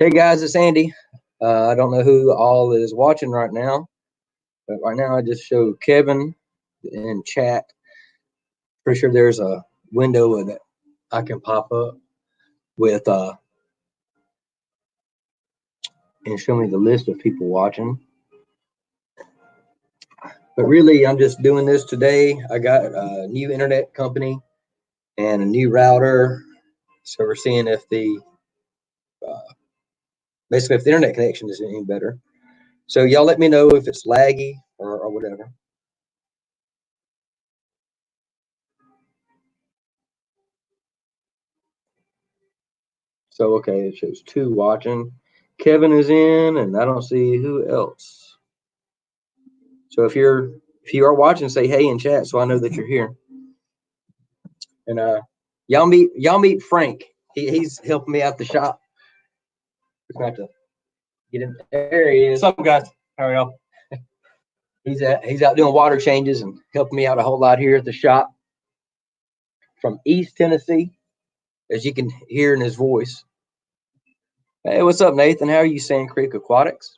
Hey guys, it's Andy. I don't know who all is watching right now, but right now I just showed Kevin in chat. Pretty sure there's a window that I can pop up with and show me the list of people watching. But really, I'm just doing this today. I got a new internet company and a new router, so we're seeing if the basically if the internet connection is any better. So y'all let me know if it's laggy or whatever. So okay, it shows 2 watching. Kevin is in, and I don't see who else. So if you are watching, say hey in chat so I know that you're here. And y'all meet Frank. He's helping me out the shop. We're gonna have to get him. There he is. What's up, guys? How are y'all? He's out doing water changes and helping me out a whole lot here at the shop from East Tennessee, as you can hear in his voice. Hey, what's up, Nathan? How are you, Sand Creek Aquatics?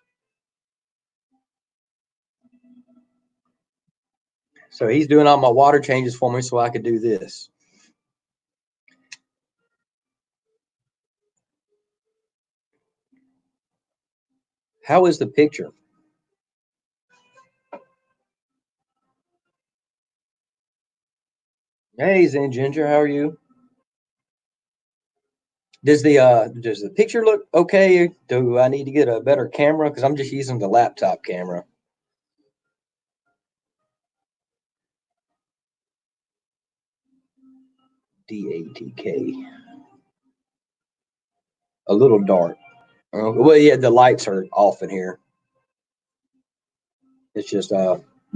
So he's doing all my water changes for me so I could do this. How is the picture? Hey, Zen Ginger, how are you? Does the picture look okay? Do I need to get a better camera? Because I'm just using the laptop camera. DATK. A little dark. Well, yeah, the lights are off in here. It's just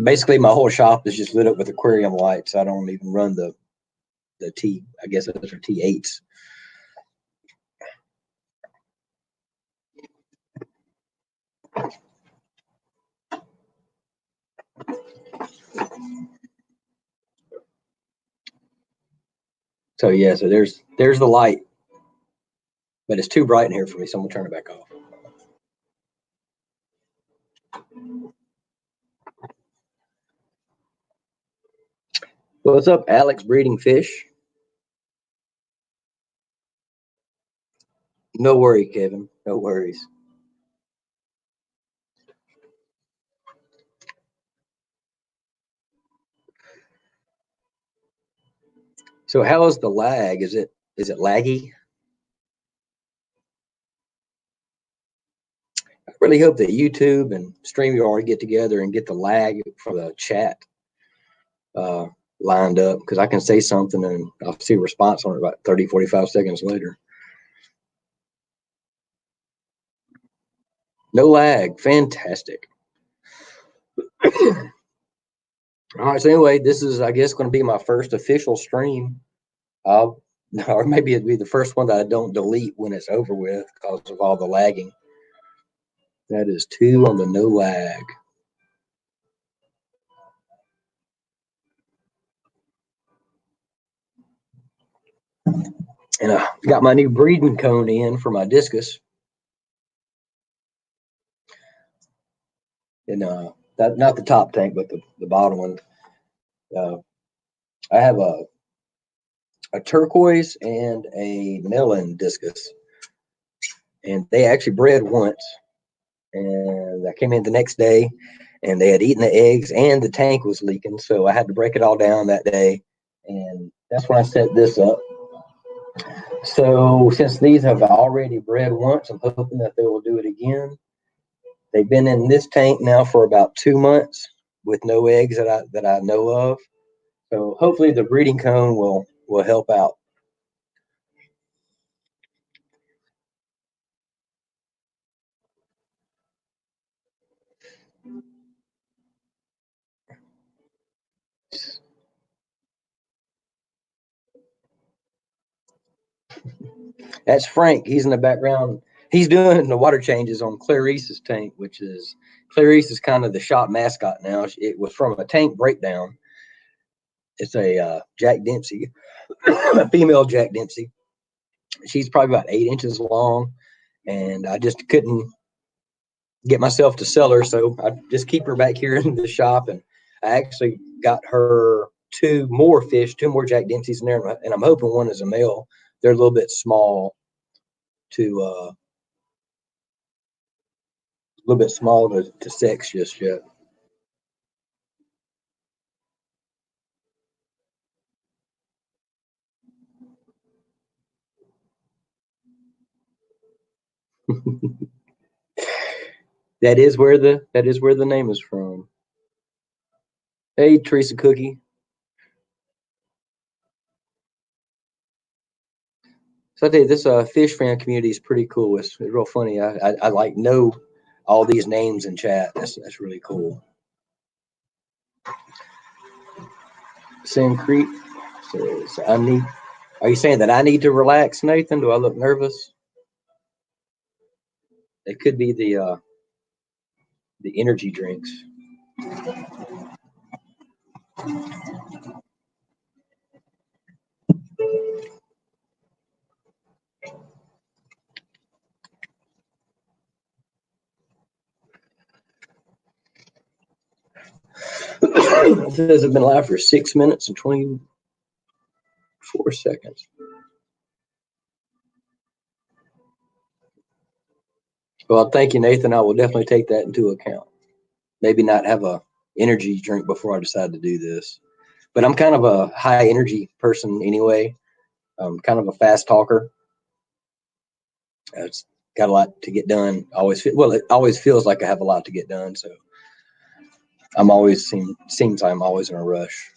basically my whole shop is just lit up with aquarium lights. I don't even run the T. I guess those are T8s. So yeah, so there's the light, but it's too bright in here for me, so I'm gonna turn it back off. What's up, Alex Breeding Fish? No worry, Kevin. No worries. So how is the lag? Is it laggy? I really hope that YouTube and StreamYard get together and get the lag for the chat lined up, because I can say something and I'll see a response on it about 30, 45 seconds later. No lag. Fantastic. All right. So anyway, this is, I guess, going to be my first official stream. Or maybe it'd be the first one that I don't delete when it's over with because of all the lagging. That is 2 on the no lag. And I got my new breeding cone in for my discus. And not the top tank, but the bottom one. I have a turquoise and a melon discus, and they actually bred once. And I came in the next day, and they had eaten the eggs, and the tank was leaking, so I had to break it all down that day. And that's when I set this up. So since these have already bred once, I'm hoping that they will do it again. They've been in this tank now for about 2 months with no eggs that I know of. So hopefully the breeding cone will help out. That's Frank. He's in the background. He's doing the water changes on Clarice's tank, which is Clarice is kind of the shop mascot now. It was from a tank breakdown. It's a Jack Dempsey, a female Jack Dempsey. She's probably about 8 inches long, and I just couldn't get myself to sell her, so I just keep her back here in the shop. And I actually got her two more fish, two more Jack Dempseys in there, and I'm hoping one is a male. They're a little bit small to a little bit small to sex just yet. That is where the name is from. Hey, Teresa Cookie. So I tell you, this fish fan community is pretty cool. It's real funny. I like know all these names in chat. That's really cool. Sand Creek says, I need. Are you saying that I need to relax, Nathan? Do I look nervous? It could be the energy drinks. It says it's been live for 6 minutes and 24 seconds. Well, thank you, Nathan. I will definitely take that into account. Maybe not have a energy drink before I decide to do this. But I'm kind of a high energy person anyway. I'm kind of a fast talker. It's got a lot to get done. It always feels like I have a lot to get done. So I'm always seems I'm always in a rush.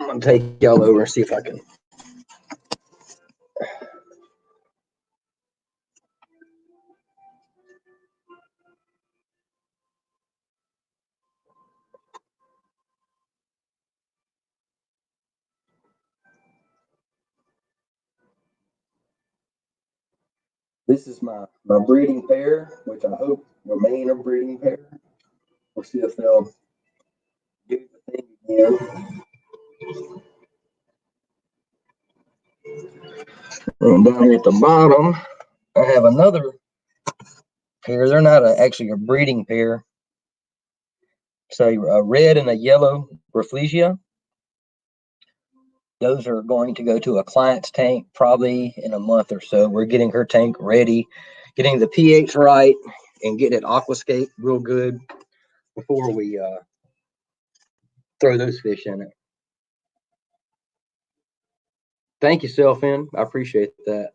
I'm gonna take y'all over and see if I can. This is my breeding pair, which I hope remain a breeding pair. We'll see if they'll do the thing again. And down here at the bottom, I have another pair. They're not actually a breeding pair. So a red and a yellow Rafflesia. Those are going to go to a client's tank probably in a month or so. We're getting her tank ready, getting the pH right, and getting it aquascape real good before we throw those fish in it. Thank you, Selfin. I appreciate that.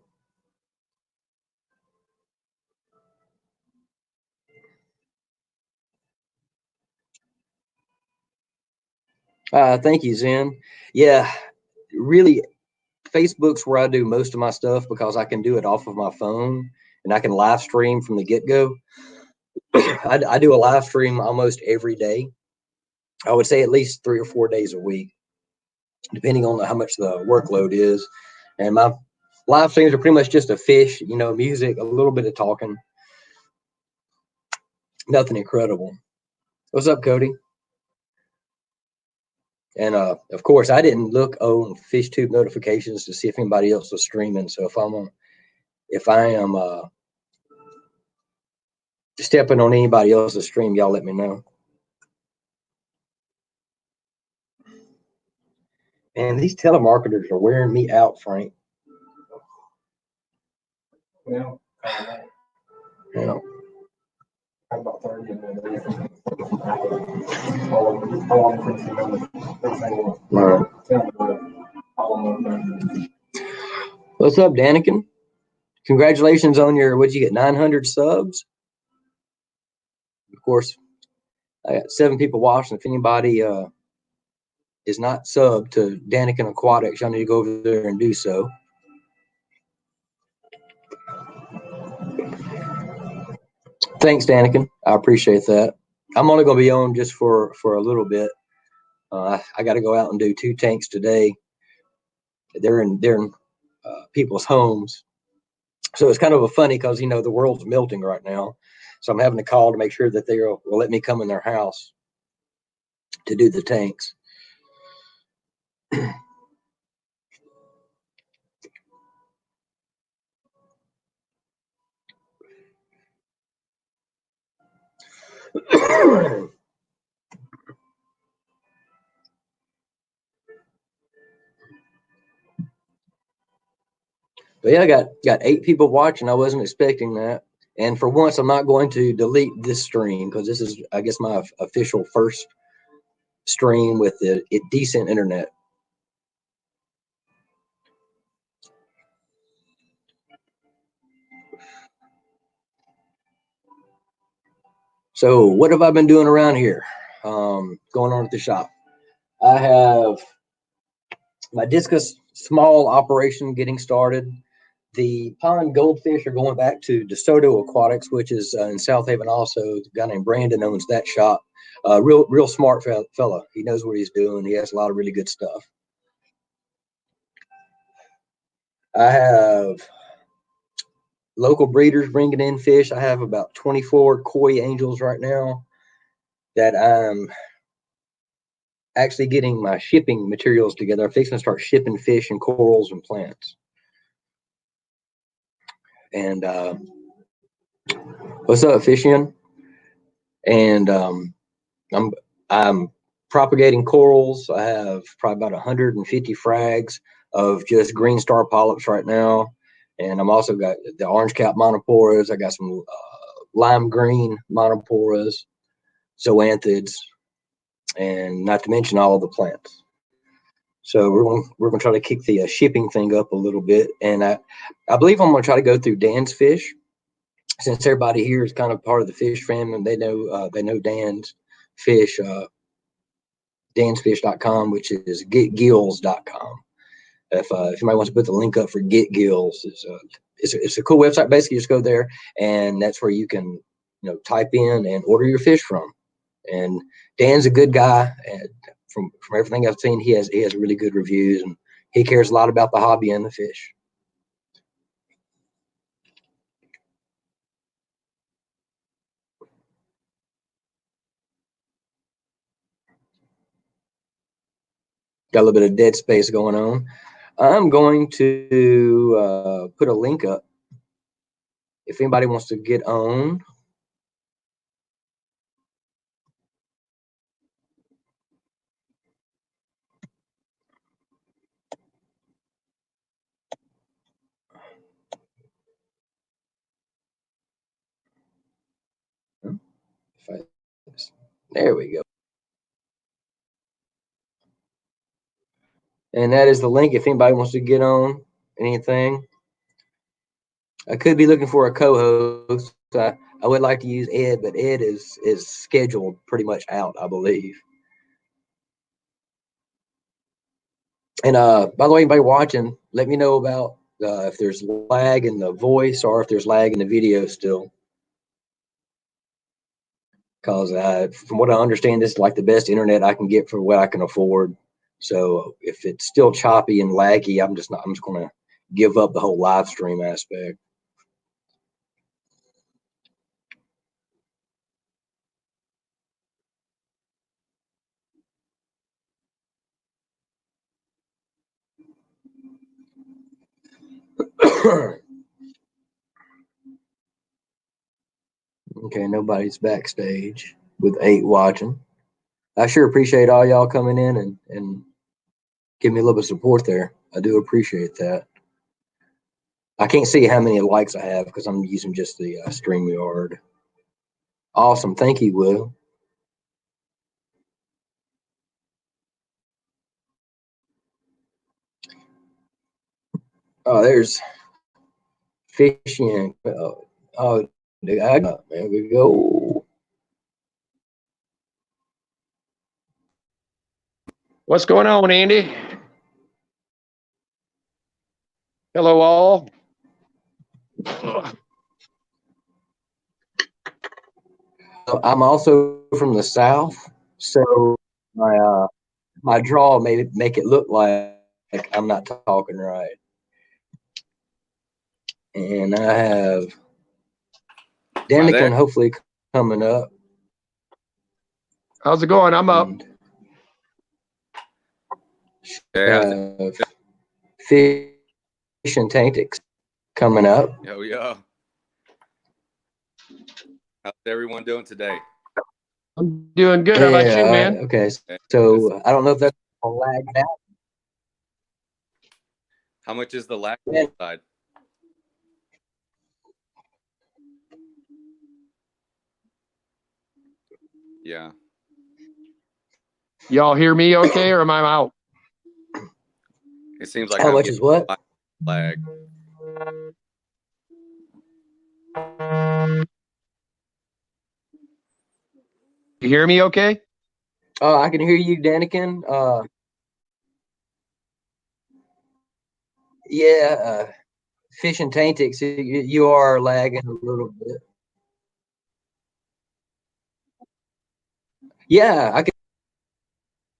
Thank you, Zen. Yeah, really, Facebook's where I do most of my stuff because I can do it off of my phone and I can live stream from the get go. I do a live stream almost every day. I would say at least 3 or 4 days a week, depending on how much the workload is. And my live streams are pretty much just a fish, music, a little bit of talking, nothing incredible. What's up, Cody? And of course, I didn't look on FishTube notifications to see if anybody else was streaming. So if I am stepping on anybody else's stream, y'all let me know. And these telemarketers are wearing me out, Frank. Yeah. About 30 minutes. What's up, Daniken? Congratulations on your, what'd you get, 900 subs? Of course, I got 7 people watching. If anybody is not subbed to Daniken Aquatics, y'all need to go over there and do so. Thanks, Daniken. I appreciate that. I'm only going to be on just for a little bit. I got to go out and do 2 tanks today. They're in people's homes. So it's kind of a funny because, the world's melting right now. So I'm having to call to make sure that they will let me come in their house to do the tanks. But yeah, I got 8 people watching. I wasn't expecting that. And for once, I'm not going to delete this stream because this is, I guess, my official first stream with a decent internet. So what have I been doing around here? Going on at the shop. I have my discus small operation getting started. The pond goldfish are going back to DeSoto Aquatics, which is in South Haven also. A guy named Brandon owns that shop. Real smart fella. He knows what he's doing. He has a lot of really good stuff. I have local breeders bringing in fish. I have about 24 koi angels right now that I'm actually getting my shipping materials together. I'm fixing to start shipping fish and corals and plants. And what's up, fishing? And I'm propagating corals. I have probably about 150 frags of just green star polyps right now. And I'm also got the orange cap monoporas. I got some lime green monoporas, zoanthids, and not to mention all of the plants. So we're gonna try to kick the shipping thing up a little bit, and I believe I'm gonna try to go through Dan's fish, since everybody here is kind of part of the fish family. They know Dan's fish, dansfish.com, which is getgills.com. If somebody wants to put the link up for Get Gills, it's a cool website. Basically, just go there, and that's where you can type in and order your fish from. And Dan's a good guy, and from everything I've seen, he has really good reviews, and he cares a lot about the hobby and the fish. Got a little bit of dead space going on. I'm going to put a link up if anybody wants to get on. There we go. And that is the link if anybody wants to get on anything. I could be looking for a co-host. I would like to use Ed, but Ed is scheduled pretty much out, I believe. And by the way, anybody watching, let me know about if there's lag in the voice or if there's lag in the video still. Because from what I understand, this is like the best internet I can get for what I can afford. So if it's still choppy and laggy, I'm just going to give up the whole live stream aspect. Okay, nobody's backstage with 8 watching. I sure appreciate all y'all coming in and giving me a little bit of support there. I do appreciate that. I can't see how many likes I have because I'm using just the StreamYard. Awesome. Thank you, Will. Oh, there's fishing. Oh, there we go. What's going on, Andy? Hello, all. I'm also from the South, so my draw may make it look like I'm not talking right. And I have Danican hopefully coming up. How's it going? I'm up. Yeah. Fish and Tantics coming up. Oh, yeah. How's everyone doing today? I'm doing good. How about you, man? Okay. So I don't know if that's a lag out. How much is the lag side? Yeah. Y'all hear me okay, or am I out? It seems like How I'm much getting is what? lag. You hear me okay? I can hear you, Daniken. Yeah, Fish and Tantics, you are lagging a little bit. Yeah, I can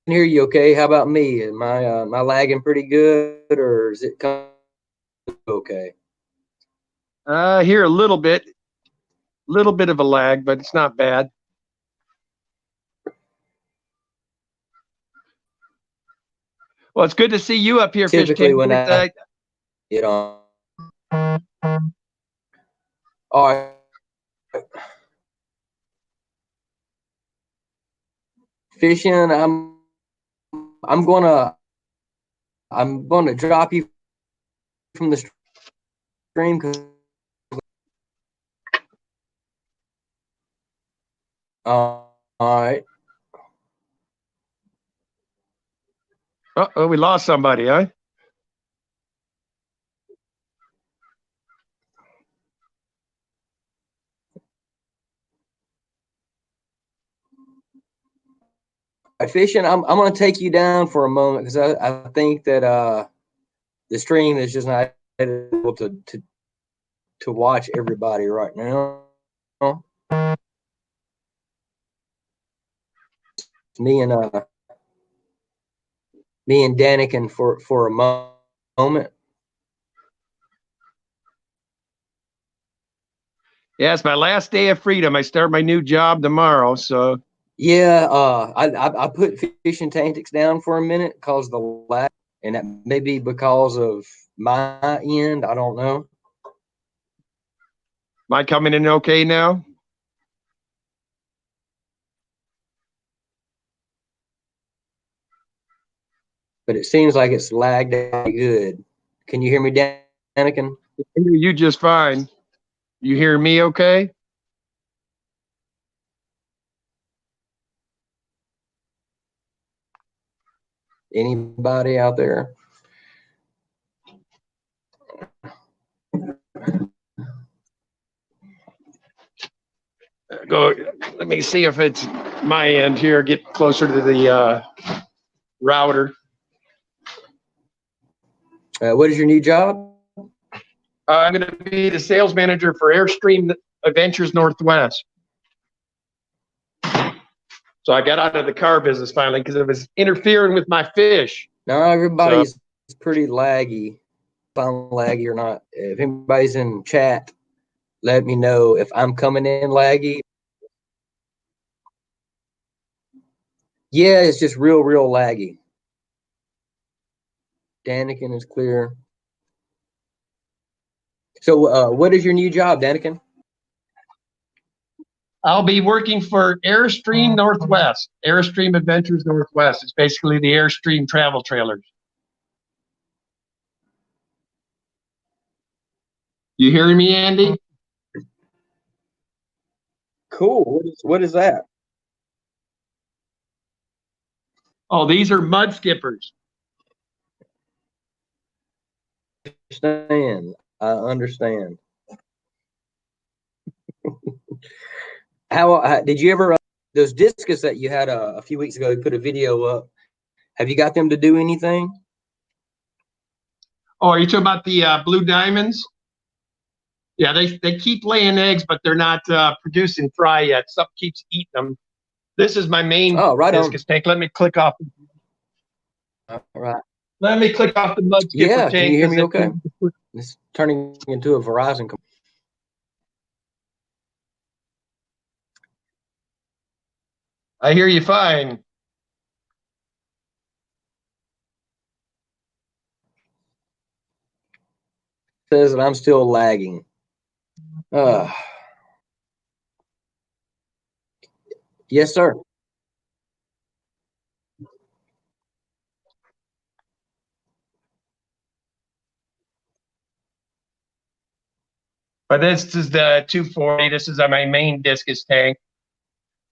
hear you okay. How about me? Am I lagging pretty good, or is it okay? Here a little bit of a lag, but it's not bad. Well, it's good to see you up here, Typically, Fish when Tank. I get on. All right. Fishing, I'm gonna drop you from the stream. All right. Oh, we lost somebody, huh? Fishing, I'm gonna take you down for a moment because I think that the stream is just not able to watch everybody right now. Me and Daniken for a moment. Yeah, it's my last day of freedom. I start my new job tomorrow, so Yeah, I put Fish and Tantics down for a minute because the lag, and that may be because of my end. I don't know. am I coming in okay now? But it seems like it's lagged out good. Can you hear me, Daniken? I hear you just fine. You hear me okay? Anybody out there? Go. Let me see if it's my end here. Get closer to the router. What is your new job? I'm going to be the sales manager for Airstream Adventures Northwest. So I got out of the car business finally because it was interfering with my fish. No, everybody's pretty laggy. If I'm laggy or not. If anybody's in chat, let me know if I'm coming in laggy. Yeah, it's just real laggy. Daniken is clear. So, what is your new job, Daniken? I'll be working for Airstream Northwest, Airstream Adventures Northwest. It's basically the Airstream travel trailers. You hearing me, Andy? Cool. What is that? Oh, these are mud skippers. I understand. How did you ever those discus that you had a few weeks ago? You put a video up. Have you got them to do anything? Oh, are you talking about the blue diamonds? Yeah, they keep laying eggs, but they're not producing fry yet. Something keeps eating them. This is my main discus tank. Let me click off. All right. Let me click off the mud skipper Yeah, tank. can you hear me okay? It's turning into a Verizon. I hear you fine. says that I'm still lagging. Yes, sir. But this is the 240. This is my main discus tank.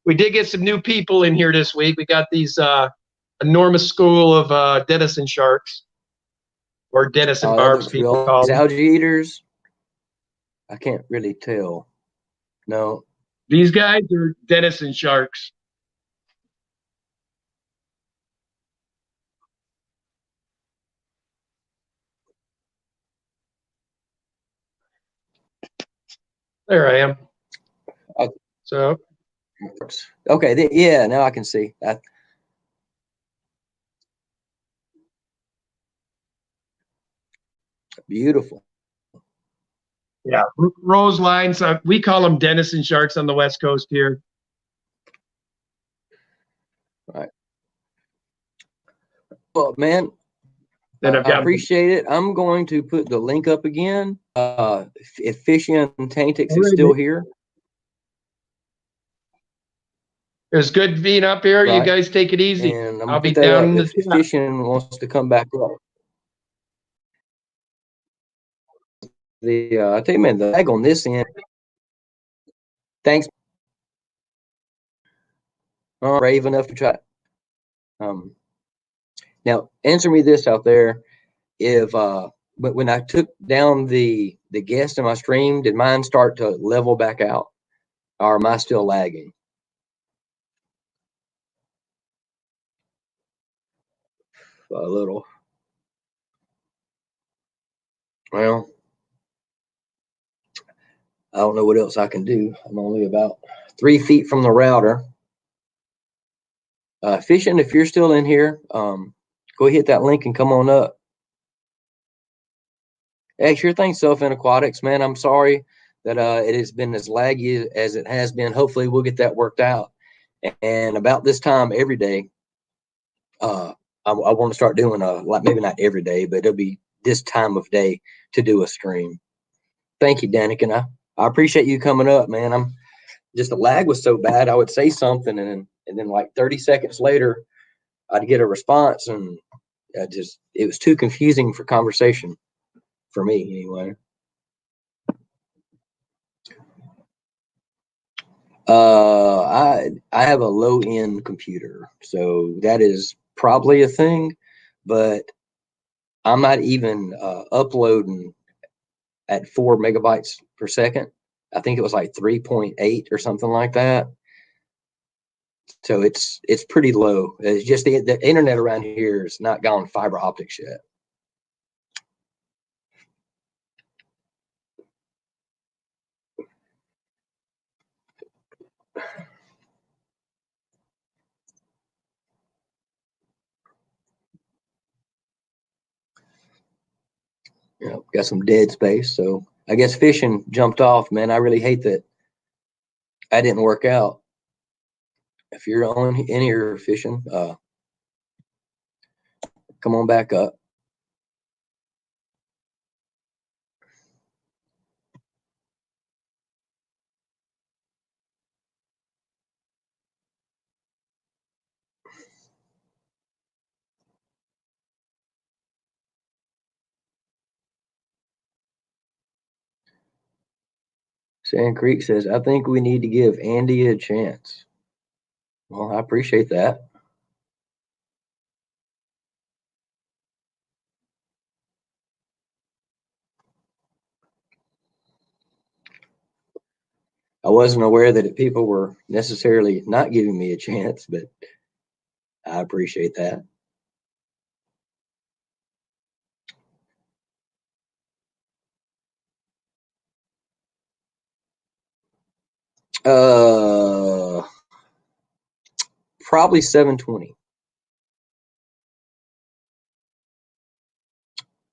We did get some new people in here this week. We got these enormous school of Denison sharks, or Denison barbs, people call them. Algae eaters? I can't really tell. No. These guys are Denison sharks. There I am. So. Okay. Yeah. Now I can see that. Beautiful. Yeah, rose lines. We call them Denison sharks on the West Coast here. All right. Well, man, I appreciate it. I'm going to put the link up again. If Fishy and Taintix is still here. It's good being up here. Right. You guys take it easy. And I'll be down in the if Fishing wants to come back up. I tell you, man, the lag on this end. Thanks. Brave enough to try. Now, answer me this out there. If but when I took down the guest in my stream, did mine start to level back out, or am I still lagging? A little. Well, I don't know what else I can do. I'm only about 3 feet from the router. Fishing, if you're still in here, go hit that link and come on up. Hey, sure thing, Self and Aquatics, man. I'm sorry that it has been as laggy as it has been. Hopefully, we'll get that worked out. And about this time every day, I want to start doing like maybe not every day, but it'll be this time of day to do a stream. Thank you, Danik, and I appreciate you coming up, man. I'm just the lag was so bad. I would say something, and then like 30 seconds later, I'd get a response, and it was too confusing for conversation for me anyway. I have a low end computer, so that is probably a thing, but I'm not even uploading at 4 megabytes per second. I think it was like 3.8 or something like that. So it's pretty low. It's just the internet around here is not gone fiber optics yet. You know, got some dead space. So I guess fishing jumped off, man. I really hate that I didn't work out. If you're on in here fishing, come on back up. Sand Creek says, I think we need to give Andy a chance. Well, I appreciate that. I wasn't aware that people were necessarily not giving me a chance, but I appreciate that. Probably 720.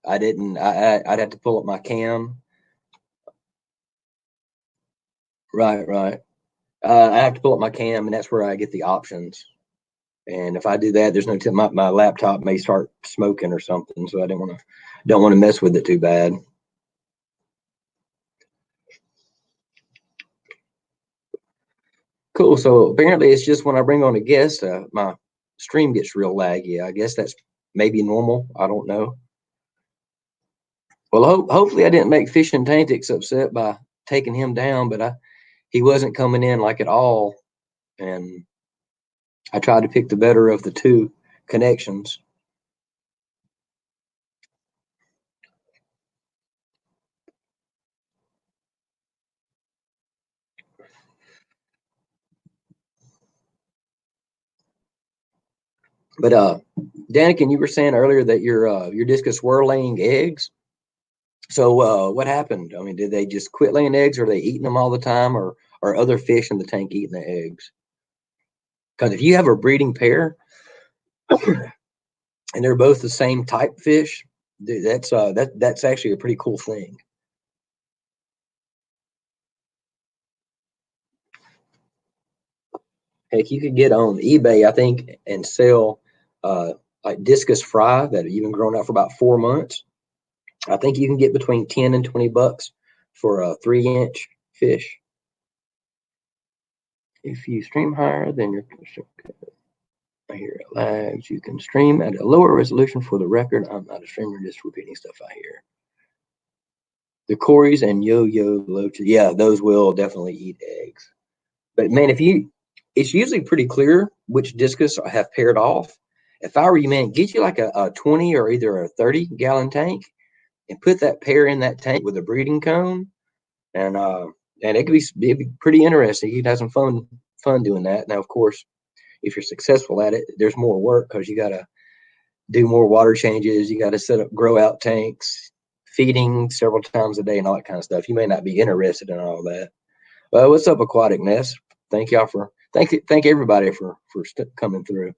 I'd have to pull up my cam. Right. I have to pull up my cam, and that's where I get the options. And if I do that, there's no my laptop may start smoking or something, so I don't want to mess with it too bad. Cool. So apparently it's just when I bring on a guest, my stream gets real laggy. I guess that's maybe normal. I don't know. Well, hopefully I didn't make Fish and Tactics upset by taking him down, but he wasn't coming in like at all, and I tried to pick the better of the two connections. But Daniken, you were saying earlier that your discus were laying eggs. So what happened? I mean, did they just quit laying eggs, or are they eating them all the time, or are other fish in the tank eating the eggs? Because if you have a breeding pair and they're both the same type fish, that's actually a pretty cool thing. Heck, you could get on eBay, I think, and sell like discus fry that have even grown out for about 4 months. I think you can get between 10 and 20 bucks for a 3-inch fish. If you stream higher than your, I hear it lags. You can stream at a lower resolution for the record. I'm not a streamer, just repeating stuff I hear. The Corys and yo-yo loaches, yeah, those will definitely eat eggs. But man, it's usually pretty clear which discus I have paired off. If I were you, man, get you like a 20 or either a 30-gallon tank and put that pair in that tank with a breeding cone, and it'd be pretty interesting. You'd have some fun doing that. Now, of course, if you're successful at it, there's more work because you got to do more water changes. You got to set up grow out tanks, feeding several times a day, and all that kind of stuff. You may not be interested in all that. Well, what's up, Aquatic Nest? Thank y'all for thank everybody for coming through.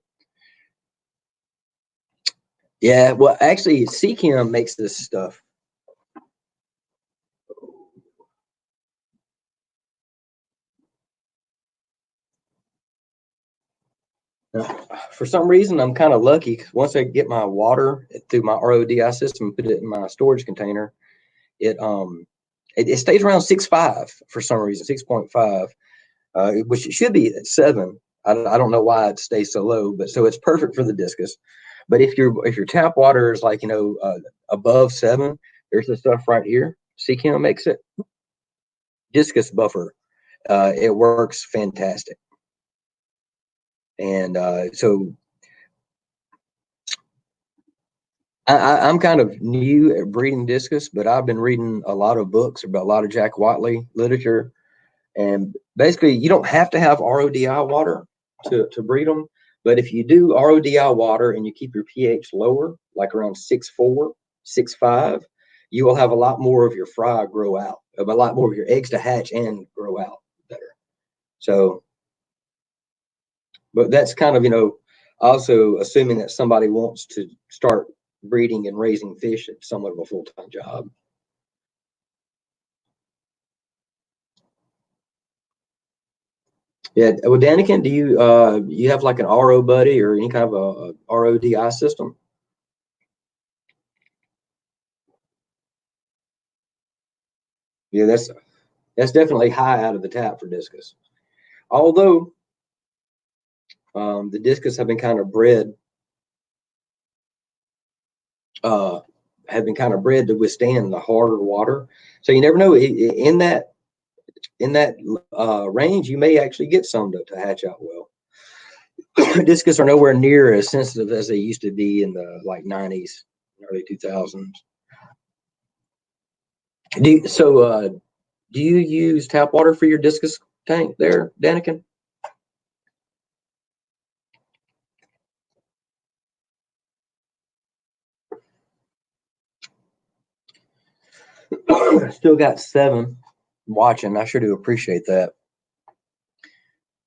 Yeah, well, actually, Seachem makes this stuff. For some reason, I'm kind of lucky because once I get my water through my RODI system and put it in my storage container, it stays around 6.5 for some reason, 6.5, which it should be at 7. I don't know why it stays so low, but so it's perfect for the discus. But if your tap water is like above 7, there's the stuff right here. Seachem makes it discus buffer. It works fantastic. And so I'm kind of new at breeding discus, but I've been reading a lot of books about a lot of Jack Watley literature. And basically, you don't have to have RODI water to breed them. But if you do RODI water and you keep your pH lower, like around 6.4, 6.5, you will have a lot more of your fry grow out, a lot more of your eggs to hatch and grow out better. So, but that's kind of, also assuming that somebody wants to start breeding and raising fish at somewhat of a full-time job. Yeah, well, Daniken, do you have like an RO buddy or any kind of a RODI system? Yeah, that's definitely high out of the tap for discus. Although the discus have been kind of bred to withstand the harder water. So you never know. In that range, you may actually get some to hatch out well. Discus are nowhere near as sensitive as they used to be in the like 90s, early 2000s. Do you use tap water for your discus tank there, Daniken? Still got 7 watching. I sure do appreciate that.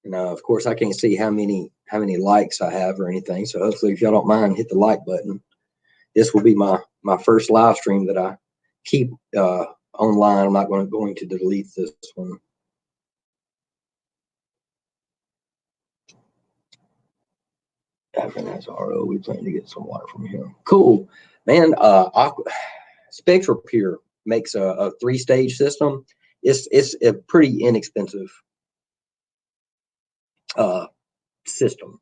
And of course, I can't see how many likes I have or anything. So hopefully, if y'all don't mind, hit the like button. This will be my first live stream that I keep online. I'm not going to delete this one. After that's RO, we plan to get some water from him. Cool, man. Spectra Pure makes a 3-stage system. It's pretty inexpensive. system.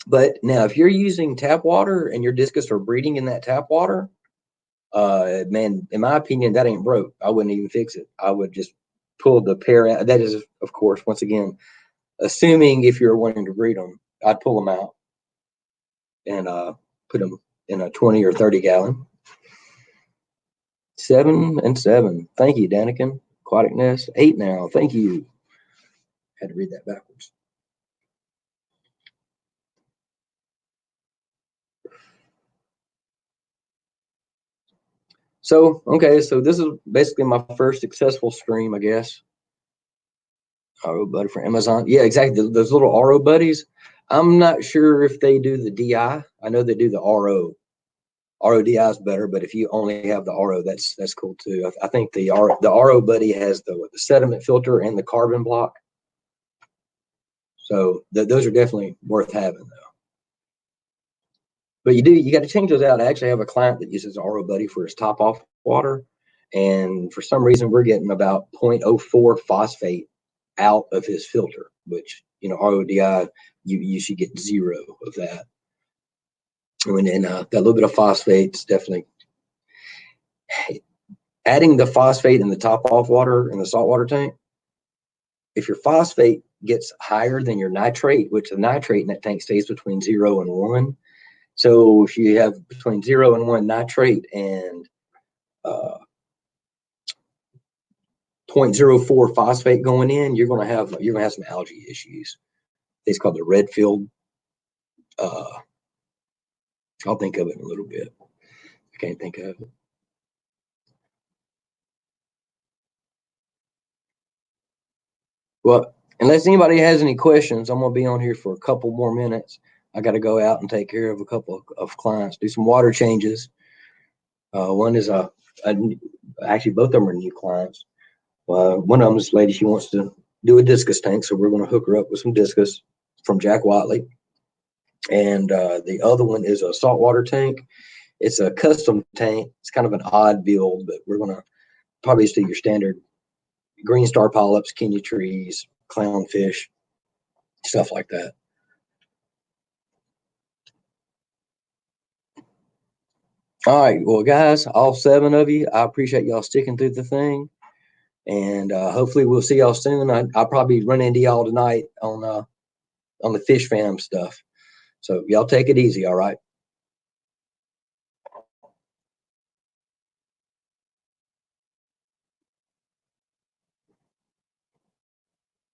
But now, if you're using tap water and your discus are breeding in that tap water, man, in my opinion, that ain't broke. I wouldn't even fix it. I would just pull the pair out. That is, of course, once again, assuming if you're wanting to breed them, I'd pull them out and put them in a 20 or 30 gallon. 7 and 7. Thank you, Daniken. Aquatic Nest. 8 now. Thank you. Had to read that backwards. So, okay, so this is basically my first successful stream, I guess. RO Buddy for Amazon. Yeah, exactly. Those little RO buddies. I'm not sure if they do the DI. I know they do the RO. RODI is better, but if you only have the RO, that's cool too. I think the RO Buddy has the sediment filter and the carbon block. So those are definitely worth having though. But you got to change those out. I actually have a client that uses RO Buddy for his top off water, and for some reason we're getting about 0.04 phosphate out of his filter, which RODI you should get 0 of that. And then that little bit of phosphate is definitely adding the phosphate in the top off water in the saltwater tank. If your phosphate gets higher than your nitrate, which the nitrate in that tank stays between 0 and 1. So if you have between 0 and 1 nitrate and 0.04 phosphate going in, you're gonna have some algae issues. It's called the red field. I'll think of it in a little bit. I can't think of it. Well, unless anybody has any questions, I'm gonna be on here for a couple more minutes. I got to go out and take care of a couple of clients, do some water changes. One is actually both of them are new clients. One of them is this lady, she wants to do a discus tank, so we're going to hook her up with some discus from Jack Watley. And the other one is a saltwater tank. It's a custom tank. It's kind of an odd build, but we're going to probably just do your standard green star polyps, Kenya trees, clownfish, stuff like that. All right, well, guys, all 7 of you, I appreciate y'all sticking through the thing, and hopefully we'll see y'all soon. I'll probably run into y'all tonight on the fish fam stuff. So y'all take it easy, all right?